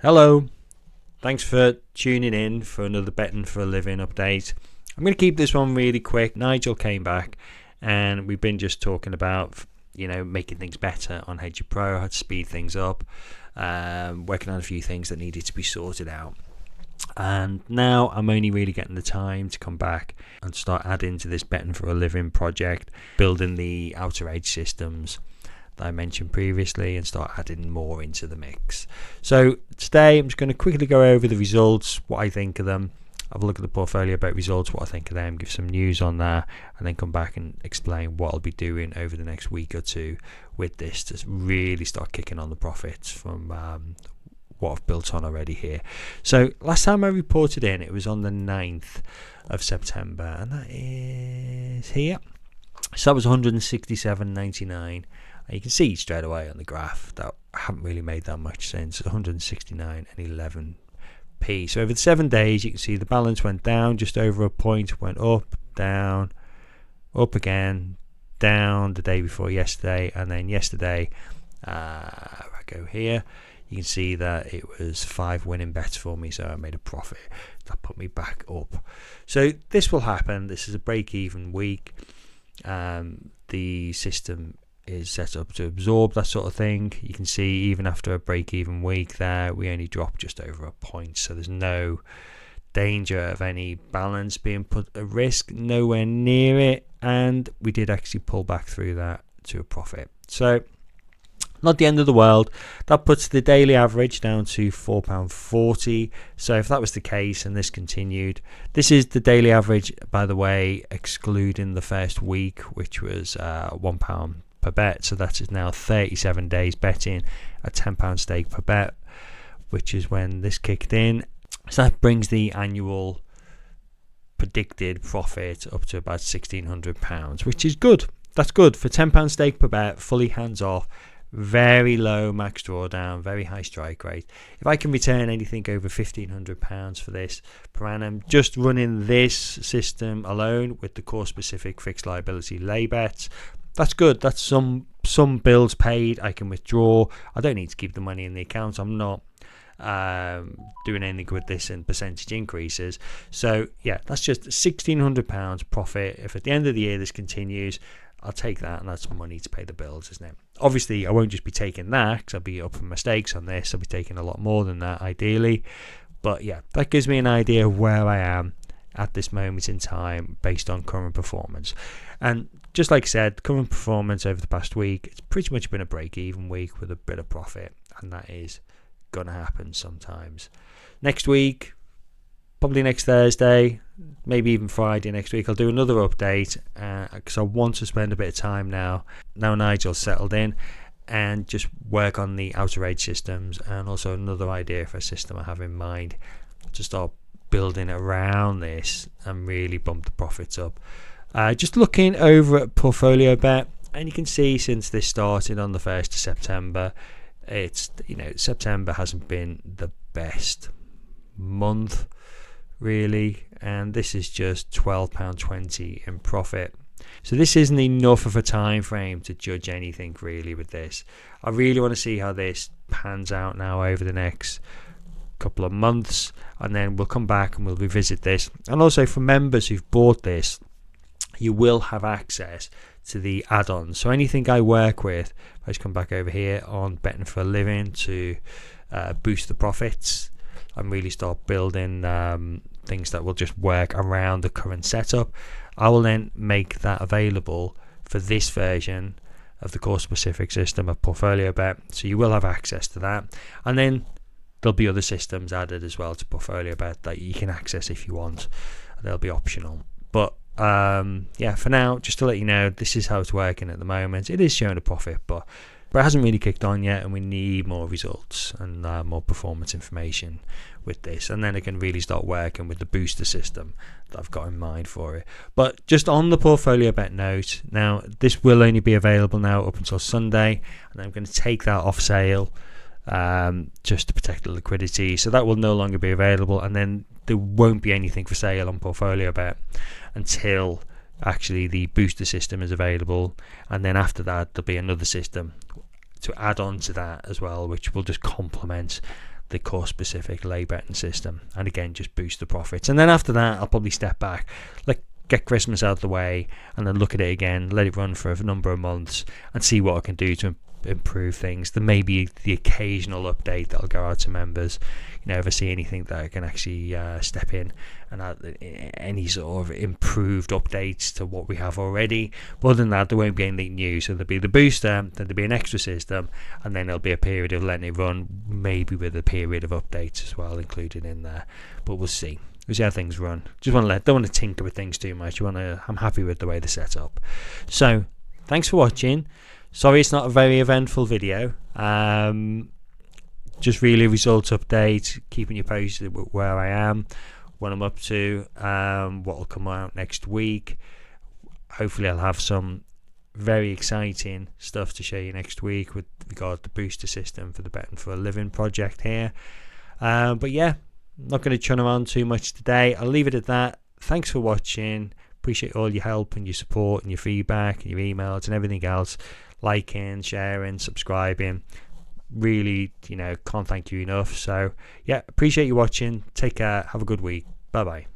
Hello, thanks for tuning in for another Betting for a Living update. I'm going to keep this one really quick. Nigel came back and we've been just talking about, making things better on Hedger Pro, how to speed things up, working on a few things that needed to be sorted out. And now I'm only really getting the time to come back and start adding to this Betting for a Living project, building the outer edge systems that I mentioned previously and start adding more into the mix. So today I'm just going to quickly go over the results, what I think of them, have a look at the portfolio bet results, what I think of them, give some news on that, and then come back and explain what I'll be doing over the next week or two with this to really start kicking on the profits from what I've built on already here. So last time I reported in, it was on the 9th of September, and that is here. So that was 167.99. You can see straight away on the graph that I haven't really made that much sense. 169 and 11p. So over the 7 days, you can see the balance went down just over a point, went up, down, up again, down the day before yesterday, and then yesterday, I go here. You can see that it was 5 winning bets for me, so I made a profit. That put me back up. So this will happen. This is a break-even week. The system is set up to absorb that sort of thing. You can see even after a break-even week there, we only dropped just over a point, so there's no danger of any balance being put at risk, nowhere near it, and we did actually pull back through that to a profit. So not the end of the world. That puts the daily average down to £4.40. So if that was the case and this continued, this is the daily average, by the way, excluding the first week, which was £1 per bet. So that is now 37 days betting at £10 stake per bet, which is when this kicked in. So that brings the annual predicted profit up to about £1,600, which is good. That's good for £10 stake per bet, fully hands off. Very low max drawdown, very high strike rate. If I can return anything over £1,500 for this per annum, just running this system alone with the course specific fixed liability lay bets, that's good. That's some bills paid. I can withdraw. I don't need to keep the money in the account. I'm not doing anything with this in percentage increases. So yeah, that's just £1,600 profit. If at the end of the year this continues, I'll take that, and that's money to pay the bills, isn't it? Obviously, I won't just be taking that because I'll be up for mistakes on this. I'll be taking a lot more than that, ideally. But yeah, that gives me an idea of where I am at this moment in time based on current performance. And just like I said, current performance over the past week, it's pretty much been a break-even week with a bit of profit, and that is going to happen sometimes. Next week, probably next Thursday, maybe even Friday next week, I'll do another update because I want to spend a bit of time now Nigel's settled in, and just work on the outer edge systems, and also another idea for a system I have in mind to start building around this and really bump the profits up. Just looking over at portfolio bet, and you can see since this started on the 1st of September, it's September hasn't been the best month really, and this is just £12.20 in profit. So this isn't enough of a time frame to judge anything really with this. I really want to see how this pans out now over the next couple of months, and then we'll come back and we'll revisit this. And also for members who've bought this, you will have access to the add-ons. So anything I work with, I just come back over here on Betting for a Living to boost the profits and really start building things that will just work around the current setup. I will then make that available for this version of the course specific system of portfolio bet, so you will have access to that. And then there'll be other systems added as well to portfolio bet that you can access if you want. They'll be optional, but yeah, for now, just to let you know, this is how it's working at the moment. It is showing a profit, but it hasn't really kicked on yet, and we need more results and more performance information with this, and then I can really start working with the booster system that I've got in mind for it. But just on the portfolio bet note, now this will only be available now up until Sunday, and I'm going to take that off sale just to protect the liquidity, so that will no longer be available, and then there won't be anything for sale on portfolio bet until actually the booster system is available, and then after that there'll be another system to add on to that as well, which will just complement the course specific lay betting system, and again just boost the profits. And then after that I'll probably step back, get Christmas out of the way, and then look at it again, let it run for a number of months and see what I can do to improve things. There may be the occasional update that'll go out to members, if I see anything that I can actually step in and add any sort of improved updates to what we have already. But other than that, there won't be anything new. So there'll be the booster, then there'll be an extra system, and then there'll be a period of letting it run, maybe with a period of updates as well included in there. But we'll see. We'll see how things run. Don't want to tinker with things too much. I'm happy with the way they're set up. So thanks for watching. Sorry it's not a very eventful video. Just really a results update, keeping you posted with where I am, what I'm up to, what will come out next week. Hopefully I'll have some very exciting stuff to show you next week with regard to the booster system for the Betting for a Living project here. But yeah, I'm not going to churn around too much today. I'll leave it at that. Thanks for watching. Appreciate all your help and your support and your feedback and your emails and everything else. Liking, sharing, subscribing. Really, can't thank you enough. So yeah, appreciate you watching. Take care. Have a good week. Bye bye.